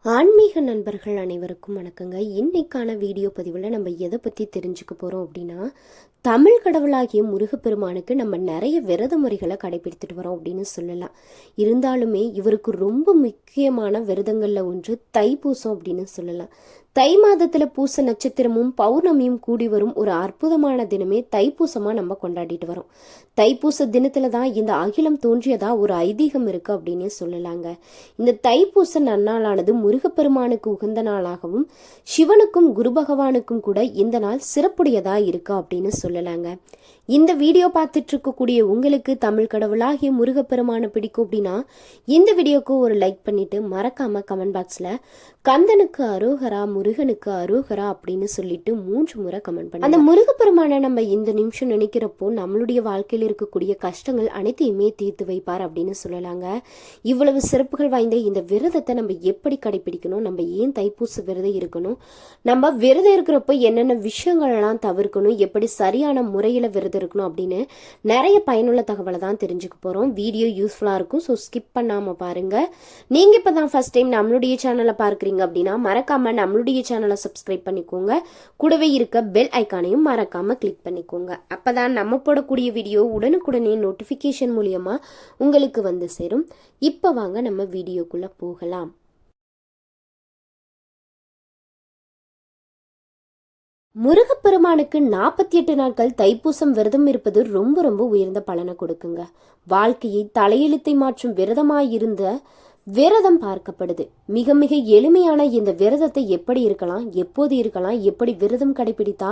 ஆன்மீக நண்பர்கள் அனைவருக்கும் வணக்கங்க. இன்னைக்கான வீடியோ பதிவில் நம்ம எதை பற்றி தெரிஞ்சுக்க போகிறோம் அப்படின்னா, தமிழ் கடவுளாகிய முருகப்பெருமானுக்கு நம்ம நிறைய விரத முறைகளை கடைபிடித்துட்டு வரோம் அப்படின்னு சொல்லலாம். இருந்தாலுமே இவருக்கு ரொம்ப முக்கியமான விரதங்களில் ஒன்று தைப்பூசம் அப்படின்னு சொல்லலாம். தை மாதத்துல பூச நட்சத்திரமும் பௌர்ணமியும் கூடி வரும் ஒரு அற்புதமான தினமே தைப்பூசமா நம்ம கொண்டாடிட்டு வரோம். தைப்பூச தினத்துல தான் இந்த அகிலம் தோன்றியதா ஒரு ஐதீகம் இருக்கு அப்படின்னு சொல்லலாங்க. இந்த தைப்பூச நன்னாளானது முருகப்பெருமானுக்கு உகந்த நாளாகவும் சிவனுக்கும் குரு பகவானுக்கும் கூட இந்த நாள் சிறப்புடையதா இருக்கு அப்படின்னு சொல்லலாங்க. இந்த வீடியோ பார்த்துட்டு இருக்கக்கூடிய உங்களுக்கு தமிழ் கடவுளாகிய முருகப்பெருமானை பிடிக்கும் அப்படின்னா இந்த வீடியோக்கு ஒரு லைக் பண்ணிட்டு மறக்காம கமெண்ட் பாக்ஸ்ல கந்தனுக்கு அரோகரா முருகனுக்கு அரோகரா அப்படின்னு சொல்லிட்டு 3 முறை கமெண்ட் பண்ணி அந்த முருகப்பெருமானை நம்ம இந்த நிமிஷம் நினைக்கிறப்போ நம்மளுடைய வாழ்க்கையில் இருக்கக்கூடிய கஷ்டங்கள் அனைத்தையுமே தீர்த்து வைப்பார் அப்படின்னு சொல்லலாங்க. இவ்வளவு சிறப்புகள் வாய்ந்த இந்த விரதத்தை நம்ம எப்படி கடைபிடிக்கணும், நம்ம ஏன் தைப்பூச விரதம் இருக்கணும், நம்ம விரதம் இருக்கிறப்போ என்னென்ன விஷயங்கள்லாம் தவிர்க்கணும், எப்படி சரியான முறையில விரதம் இருக்கணும் அப்படின்னு நிறைய பயனுள்ள தகவலை தான் தெரிஞ்சுக்க போறோம். வீடியோ யூஸ்ஃபுல்லா இருக்கும், ஸோ ஸ்கிப் பண்ணாம பாருங்க. நீங்க இப்பதான் ஃபர்ஸ்ட் டைம் நம்மளுடைய சேனலை பார்க்குறீங்க அப்படின்னா மறக்காம நம்மளுடைய சேனலை சப்ஸ்கிரைப் பண்ணிக்கோங்க. கூடவே இருக்க பெல் ஐக்கானையும் மறக்காம கிளிக் பண்ணிக்கோங்க. அப்பதான் நம்ம போடக்கூடிய வீடியோ உடனுக்குடனே நோட்டிபிகேஷன் மூலியமா உங்களுக்கு வந்து சேரும். இப்ப வாங்க நம்ம வீடியோக்குள்ள போகலாம். முருகப்பெருமானுக்கு 48 நாட்கள் தைப்பூசம் விரதம் இருப்பது ரொம்ப ரொம்ப உயர்ந்த பலனை கொடுக்குங்க. வாழ்க்கையை தலையெழுத்தை மாற்றும் விரதமாயிருந்த விரதம் பார்க்கப்படுது. மிக மிக எளிமையான இந்த விரதத்தை எப்படி இருக்கலாம், எப்போது இருக்கலாம், எப்படி விரதம் கடைபிடித்தா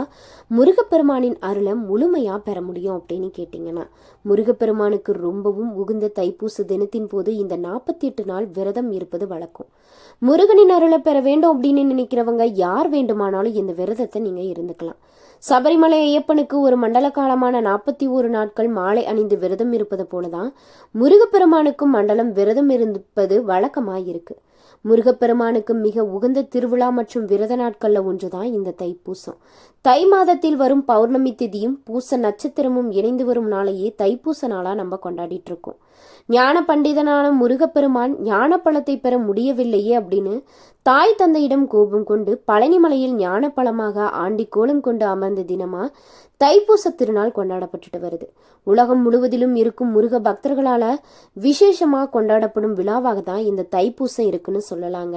முருகப்பெருமானின் அருளை முழுமையா பெற முடியும் அப்படின்னு கேட்டீங்கன்னா, முருகப்பெருமானுக்கு ரொம்பவும் உகுந்த தைப்பூச தினத்தின் போது இந்த 48 நாள் விரதம் இருப்பது வழக்கம். முருகனின் அருளை பெற வேண்டும் அப்படின்னு நினைக்கிறவங்க யார் வேண்டுமானாலும் இந்த விரதத்தை நீங்க இருந்துக்கலாம். சபரிமலை ஐயப்பனுக்கு ஒரு மண்டல காலமான 41 நாட்கள் மாலை அணிந்து விரதம் இருப்பது போலதான் முருகப்பெருமானுக்கும் மண்டலம் விரதம் இருப்பது வழக்கமாயிருக்கு. முருகப்பெருமானுக்கு மிக உகந்த திருவிழா மற்றும் விரத நாட்கள்ல ஒன்றுதான் இந்த தைப்பூசம். தை மாதத்தில் வரும் பௌர்ணமி திதியும் பூச நட்சத்திரமும் இணைந்து வரும் நாளையே தைப்பூச நாளா நம்ம கொண்டாடிட்டு இருக்கோம். ஞான பண்டிதனான முருகப்பெருமான் ஞான பழத்தை பெற முடியவில்லையே அப்படின்னு தாய் தந்தையிடம் கோபம் கொண்டு பழனிமலையில் ஞான பழமாக ஆண்டி கோலம் கொண்டு அமர்ந்த தினமா தைப்பூச திருநாள் கொண்டாடப்பட்டுட்டு வருது. உலகம் முழுவதிலும் இருக்கும் முருக பக்தர்களால விசேஷமா கொண்டாடப்படும் விழாவாக தான் இந்த தைப்பூசம் இருக்குன்னு சொல்லலாங்க.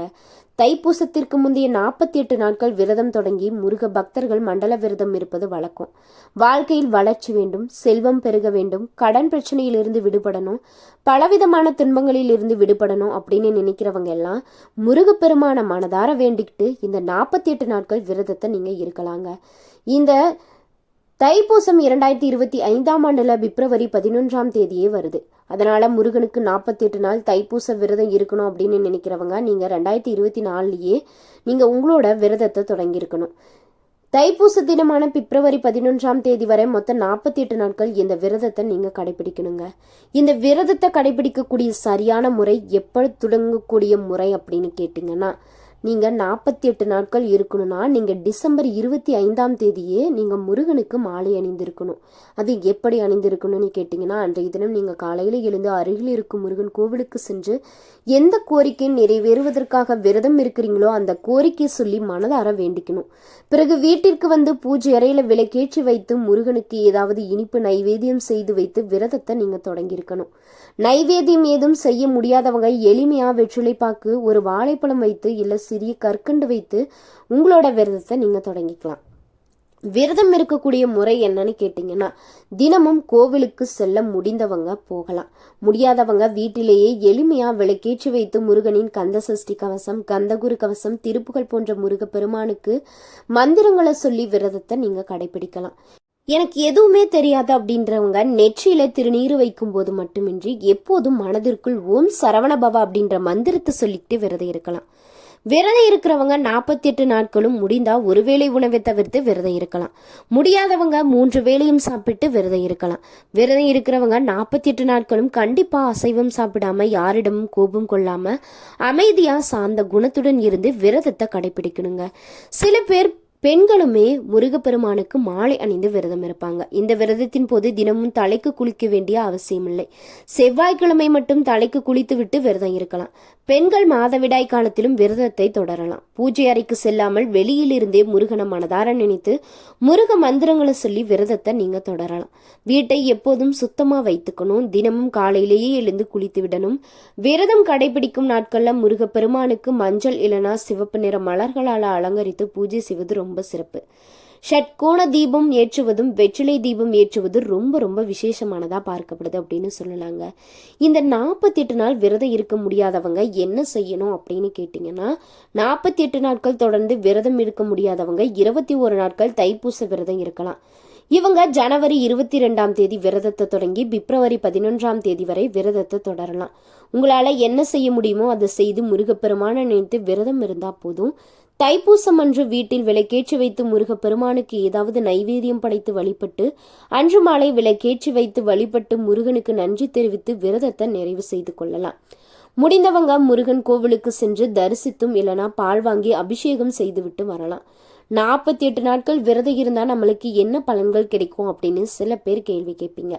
தைப்பூசத்திற்கு முந்தைய 48 நாட்கள் விரதம் தொடங்கி முருக பக்தர்கள் மண்டல விரதம் இருப்பது வழக்கம். வாழ்க்கையில் வளர்ச்சி வேண்டும், செல்வம் பெருக வேண்டும், கடன் பிரச்சனையிலிருந்து விடுபடணும், பலவிதமான துன்பங்களில் இருந்து விடுபடணும் அப்படின்னு நினைக்கிறவங்க எல்லாம் முருகப்பெருமான மனதார வேண்டிக்கிட்டு இந்த 48 நாட்கள் விரதத்தை நீங்க இருக்கலாங்க. இந்த தைப்பூசம் 2025ஆம் ஆண்டுல பிப்ரவரி 11ஆம் தேதியே வருது. அதனால முருகனுக்கு 48 நாள் தைப்பூச விரதம் இருக்கணும் அப்படின்னு நினைக்கிறவங்க நீங்க 2024லயே நீங்க உங்களோட விரதத்தை தொடங்கி இருக்கணும். தைப்பூச தினமான பிப்ரவரி 11ஆம் தேதி வரை மொத்தம் 48 நாட்கள் இந்த விரதத்தை நீங்க கடைபிடிக்கணுங்க. இந்த விரதத்தை கடைபிடிக்கக்கூடிய சரியான முறை, எப்ப தொடங்கக்கூடிய முறை அப்படின்னு கேட்டீங்கன்னா, நீங்க 48 நாட்கள் இருக்கணும்னா நீங்க டிசம்பர் 25ஆம் தேதியே நீங்க முருகனுக்கு மாலை அணிந்திருக்கணும். அது எப்படி அணிந்திருக்கணும்னு கேட்டீங்கன்னா, அன்றைய தினம் நீங்க காலையில எழுந்து அருகில் இருக்கும் முருகன் கோவிலுக்கு சென்று எந்த கோரிக்கை நிறைவேறுவதற்காக விரதம் இருக்கிறீங்களோ அந்த கோரிக்கை சொல்லி மனதார வேண்டிக்கணும். பிறகு வீட்டிற்கு வந்து பூஜை அறையில விளக்கேற்றி வைத்து முருகனுக்கு ஏதாவது இனிப்பு நைவேத்தியம் செய்து வைத்து விரதத்தை நீங்க தொடங்கியிருக்கணும். நைவேத்தியம் ஏதும் செய்ய முடியாதவங்க எளிமையா வெற்றிலைப்பாக்கு, ஒரு வாழைப்பழம் வைத்து இல்ல சிறிய கற்கண்டு வைத்து உங்களோட விரதத்தை நீங்க தொடங்கிக்கலாம். விரதம் இருக்கக்கூடிய முறை என்னன்னு கேட்டீங்கன்னா, தினமும் கோவிலுக்கு செல்ல முடிந்தவங்க போகலாம். முடியாதவங்க வீட்டிலேயே எளிமையா விளக்கேற்றி வைத்து முருகனின் கந்த சஷ்டி கவசம், கந்தகுரு கவசம், திருப்புகள் போன்ற முருக பெருமானுக்கு மந்திரங்களை சொல்லி விரதத்தை நீங்க கடைபிடிக்கலாம். எனக்கு எதுவுமே தெரியாது அப்படின்றவங்க நெற்றியில திருநீறு வைக்கும் போது மட்டுமின்றி எப்போதும் மனதிற்குள் ஓம் சரவணபவா அப்படின்ற மந்திரத்தை சொல்லிட்டு விரதம் இருக்கலாம். விரதம் இருக்கிறவங்க 48 நாட்களும் முடிந்தா ஒருவேளை உணவை தவிர்த்து விரதம் இருக்கலாம். முடியாதவங்க 3 வேளையும் சாப்பிட்டு விரதம் இருக்கலாம். விரதம் இருக்கிறவங்க 48 நாட்களும் கண்டிப்பா அசைவம் சாப்பிடாம, யாரிடமும் கோபம் கொள்ளாம, அமைதியா சார்ந்த குணத்துடன் இருந்து விரதத்தை கடைபிடிக்கணுங்க. சில பேர் பெண்களுமே முருகப்பெருமானுக்கு மாலை அணிந்து விரதம் இருப்பாங்க. இந்த விரதத்தின் போது தினமும் தலைக்கு குளிக்க வேண்டிய அவசியம் இல்லை. செவ்வாய்க்கிழமை மட்டும் தலைக்கு குளித்து விட்டு விரதம் இருக்கலாம். பெண்கள் மாதவிடாய் காலத்திலும் விரதத்தை தொடரலாம். பூஜை அறைக்கு செல்லாமல் வெளியிலிருந்தே முருகனை மனதார நினைத்து முருக மந்திரங்களை சொல்லி விரதத்தை நீங்க தொடரலாம். வீட்டை எப்போதும் சுத்தமா வைத்துக்கணும். தினமும் காலையிலேயே எழுந்து குளித்து விடணும். விரதம் கடைபிடிக்கும் நாட்கள்ல முருக பெருமானுக்கு மஞ்சள் இல்லனா சிவப்பு நிற மலர்களால் அலங்கரித்து பூஜை செய்வது ரொம்ப சிறப்பு. ஷட்கோண தீபம் ஏற்றுவதும் வெற்றிலை தீபம் ஏற்றுவதும் ரொம்ப ரொம்ப விசேஷமானதா பார்க்கப்படுது அப்படின்னு சொல்லலாங்க. இந்த 48 நாள் விரதம் இருக்க முடியாதவங்க என்ன செய்யணும் அப்படின்னு கேட்டீங்கன்னா, 48 நாட்கள் தொடர்ந்து விரதம் இருக்க முடியாதவங்க 21 நாட்கள் தைப்பூச விரதம் இருக்கலாம். இவங்க ஜனவரி 22ஆம் தேதி விரதத்தை தொடங்கி பிப்ரவரி 11ஆம் தேதி வரை விரதத்தை தொடரலாம். உங்களால என்ன செய்ய முடியுமோ அதை செய்து முருகப்பெருமான நினைத்து விரதம் இருந்தா போதும். தைப்பூசம் அன்று வீட்டில் விளக்கேற்றி வைத்து முருகப்பெருமானுக்கு ஏதாவது நைவேத்தியம் படைத்து வழிபட்டு அன்று மாலை விளக்கேற்றி வைத்து வழிபட்டு முருகனுக்கு நன்றி தெரிவித்து விரதத்தை நிறைவு செய்து கொள்ளலாம். முடிந்தவங்க முருகன் கோவிலுக்கு சென்று தரிசித்தும் இல்லைனா பால் வாங்கி அபிஷேகம் செய்துவிட்டு வரலாம். 48 நாட்கள் விரதம் இருந்தா நம்மளுக்கு என்ன பலன்கள் கிடைக்கும் அப்படின்னு சில பேர் கேள்வி கேட்பீங்க.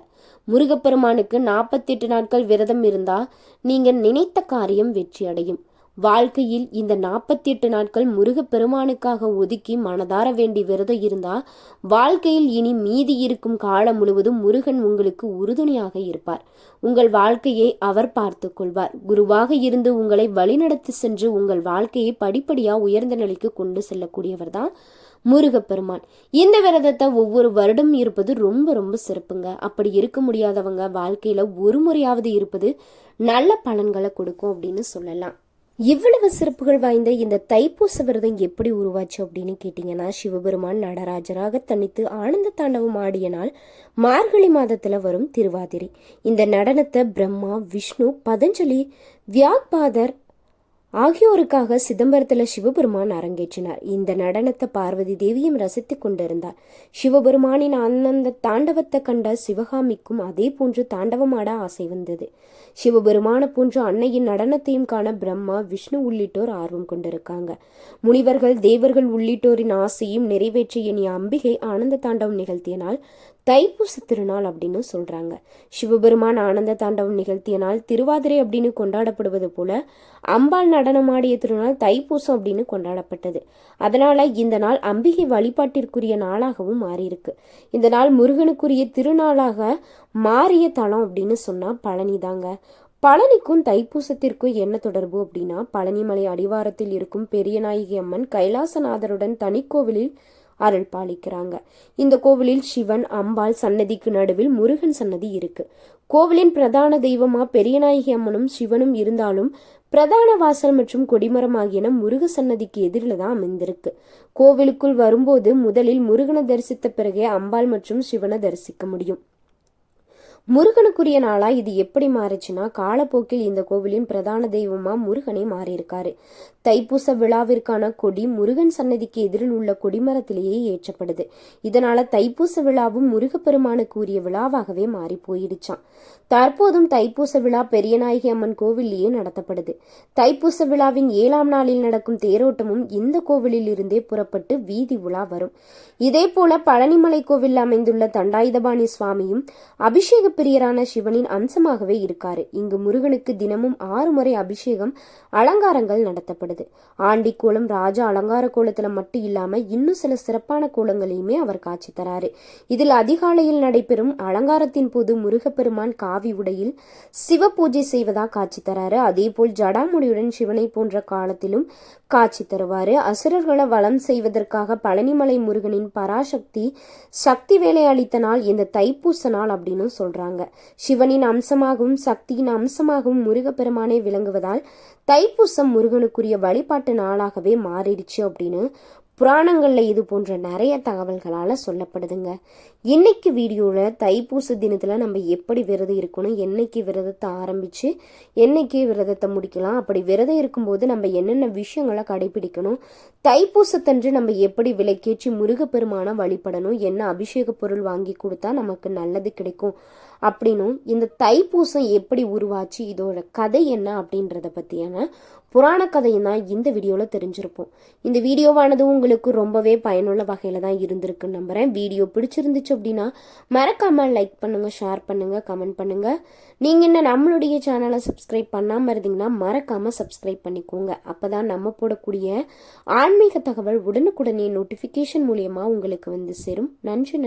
முருகப்பெருமானுக்கு 48 நாட்கள் விரதம் இருந்தா நீங்க நினைத்த காரியம் வெற்றி அடையும். வாழ்க்கையில் இந்த 48 நாட்கள் முருகப்பெருமானுக்காக ஒதுக்கி மனதார வேண்டி விரதம் இருந்தா வாழ்க்கையில் இனி மீதி இருக்கும் காலம் முழுவதும் முருகன் உங்களுக்கு உறுதுணையாக இருப்பார். உங்கள் வாழ்க்கையை அவர் பார்த்து கொள்வார். குருவாக இருந்து உங்களை வழிநடத்தி சென்று உங்கள் வாழ்க்கையை படிப்படியா உயர்ந்த நிலைக்கு கொண்டு செல்லக்கூடியவர் தான் முருகப்பெருமான். இந்த விரதத்தை ஒவ்வொரு வருடம் இருப்பது ரொம்ப ரொம்ப சிறப்புங்க. அப்படி இருக்க முடியாதவங்க வாழ்க்கையில ஒரு முறையாவது இருப்பது நல்ல பலன்களை கொடுக்கும் அப்படின்னு சொல்லலாம். இவ்வளவு சிறப்புகள் வாய்ந்த இந்த தைப்பூச விரதம் எப்படி உருவாச்சு அப்படின்னு கேட்டீங்கன்னா, சிவபெருமான் நடராஜராக தனித்து ஆனந்த தாண்டவம் ஆடிய நாள் மார்கழி மாதத்துல வரும் திருவாதிரை. இந்த நடனத்தை பிரம்மா, விஷ்ணு, பதஞ்சலி, வியாக்பாதர் ஆகியோருக்காக சிதம்பரத்துல சிவபெருமான் அரங்கேற்றினார். இந்த நடனத்தை பார்வதி தேவியும் ரசித்து கொண்டிருந்தார். சிவபெருமானின் ஆனந்த தாண்டவத்தை கண்ட சிவகாமிக்கும் அதே போன்று தாண்டவமாட ஆசை வந்தது. சிவபெருமான போன்று அன்னையின் நடனத்தையும் காண பிரம்மா, விஷ்ணு உள்ளிட்டோர் ஆர்வம் கொண்டிருக்காங்க. முனிவர்கள், தேவர்கள் உள்ளிட்டோரின் ஆசையும் நிறைவேற்றி இனி அம்பிகை ஆனந்த தாண்டவம் நிகழ்த்திய நாள் தைப்பூச திருநாள் அப்படின்னு சொல்றாங்க. சிவபெருமான் ஆனந்த தாண்டவம் நிகழ்த்திய நாள் திருவாதிரை அப்படின்னு கொண்டாடப்படுவது போல அம்பாள் நடனமாடிய திருநாள் தைப்பூசம் அப்படின்னு கொண்டாடப்பட்டது. அதனால இந்த நாள் அம்பிகை வழிபாட்டிற்குரிய நாளாகவும் மாறியிருக்கு. இந்த நாள் முருகனுக்குரிய திருநாளாக மாறிய தலம் அப்படின்னு சொன்னா பழனி தாங்க. பழனிக்கும் தைப்பூசத்திற்கும் என்ன தொடர்பு அப்படின்னா, பழனிமலை அடிவாரத்தில் இருக்கும் பெரியநாயகி அம்மன் கைலாசநாதருடன் தனிக்கோவிலில் அருள் பாலிக்கிறாங்க. இந்த கோவிலில் சிவன், அம்பாள் சன்னதிக்கு நடுவில் முருகன் சன்னதி இருக்கு. கோவிலின் பிரதான தெய்வமா பெரியநாயகி அம்மனும் சிவனும் இருந்தாலும் பிரதான வாசல் மற்றும் கொடிமரம் ஆகியன முருக சன்னதிக்கு எதிரில் தான் அமைந்திருக்கு. கோவிலுக்குள் வரும்போது முதலில் முருகனை தரிசித்த பிறகே அம்பாள் மற்றும் சிவனை தரிசிக்க முடியும். முருகனுக்குரிய நாளா இது எப்படி மாறுச்சுன்னா, காலப்போக்கில் இந்த கோவிலின் பிரதான தெய்வமா முருகனே மாறியிருக்காரு. தைப்பூச விழாவிற்கான கொடி முருகன் சன்னதிக்கு எதிரில் உள்ள கொடிமரத்திலேயே ஏற்றப்படுது. இதனால தைப்பூச விழாவும் முருகப்பெருமானுக்கு உரிய விழாவாகவே மாறி போயிடுச்சான். தற்போதும் தைப்பூச விழா பெரியநாயகி அம்மன் கோவிலேயே நடத்தப்படுது. தைப்பூச விழாவின் 7ஆம் நாளில் நடக்கும் தேரோட்டமும் இந்த கோவிலில் இருந்தே புறப்பட்டு வீதி உலா வரும். இதே போல பழனிமலை கோவில் அமைந்துள்ள தண்டாயுதபாணி சுவாமியும் அபிஷேக பிரியரான சிவனின் அம்சமாகவே இருக்காரு. இங்கு முருகனுக்கு தினமும் 6 முறை அபிஷேகம், அலங்காரங்கள் நடத்தப்படுது. ஆண்டி கோலம், ராஜா அலங்கார கோலத்துல மட்டும் இல்லாம இன்னும் சில சிறப்பான கோலங்களையுமே அவர் காட்சி தராரு. இதில் அதிகாலையில் நடைபெறும் அலங்காரத்தின் போது முருகப்பெருமான் காவி உடையில் சிவ பூஜை செய்வதா காட்சி தராரு. அதே போல் ஜடாமுடியுடன் சிவனை போன்ற காலத்திலும் காட்சி தருவாரு. அசுரர்களை வளம் செய்வதற்காக பழனிமலை முருகனின் பராசக்தி சக்தி வேலை அளித்த நாள் இந்த தைப்பூச நாள் அப்படின்னு சொல்றாங்க. சிவனின் அம்சமாகவும் சக்தியின் அம்சமாகவும் முருகப்பெருமானே விளங்குவதால் தைப்பூசம் முருகனுக்குரிய வழிபாட்டு நாளாகவே மாறிடுச்சு அப்படின்னு புராணங்கள்ல இது போன்ற நிறைய தகவல்களால சொல்லப்படுதுங்க. இன்னைக்கு வீடியோல தைப்பூச தினத்துல நம்ம எப்படி விரதம் இருக்கணும், என்னைக்கு விரதத்தை ஆரம்பிச்சு என்னைக்கு விரதத்தை முடிக்கலாம், அப்படி விரதம் இருக்கும்போது நம்ம என்னென்ன விஷயங்களை கடைபிடிக்கணும், தைப்பூசத்தன்று நம்ம எப்படி விளக்கேற்றி முருகப்பெருமான வழிபடணும், என்ன அபிஷேக பொருள் வாங்கி கொடுத்தா நமக்கு நல்லது கிடைக்கும் அப்படின்னும் இந்த தைப்பூசம் எப்படி உருவாச்சு, இதோட கதை என்ன அப்படின்றத பற்றியான புராண கதையும் தான் இந்த வீடியோவில் தெரிஞ்சிருப்போம். இந்த வீடியோவானது உங்களுக்கு ரொம்பவே பயனுள்ள வகையில் தான் இருந்திருக்குன்னு நம்புகிறேன். வீடியோ பிடிச்சிருந்துச்சு அப்படின்னா மறக்காமல் லைக் பண்ணுங்கள், ஷேர் பண்ணுங்கள், கமெண்ட் பண்ணுங்கள். நீங்கள் இன்னும் நம்மளுடைய சேனலை சப்ஸ்கிரைப் பண்ணாமல் இருந்தீங்கன்னா மறக்காமல் சப்ஸ்கிரைப் பண்ணிக்கோங்க. அப்போ தான் நம்ம போடக்கூடிய ஆன்மீக தகவல் உடனுக்குடனே நோட்டிஃபிகேஷன் மூலியமாக உங்களுக்கு வந்து சேரும். நன்றி.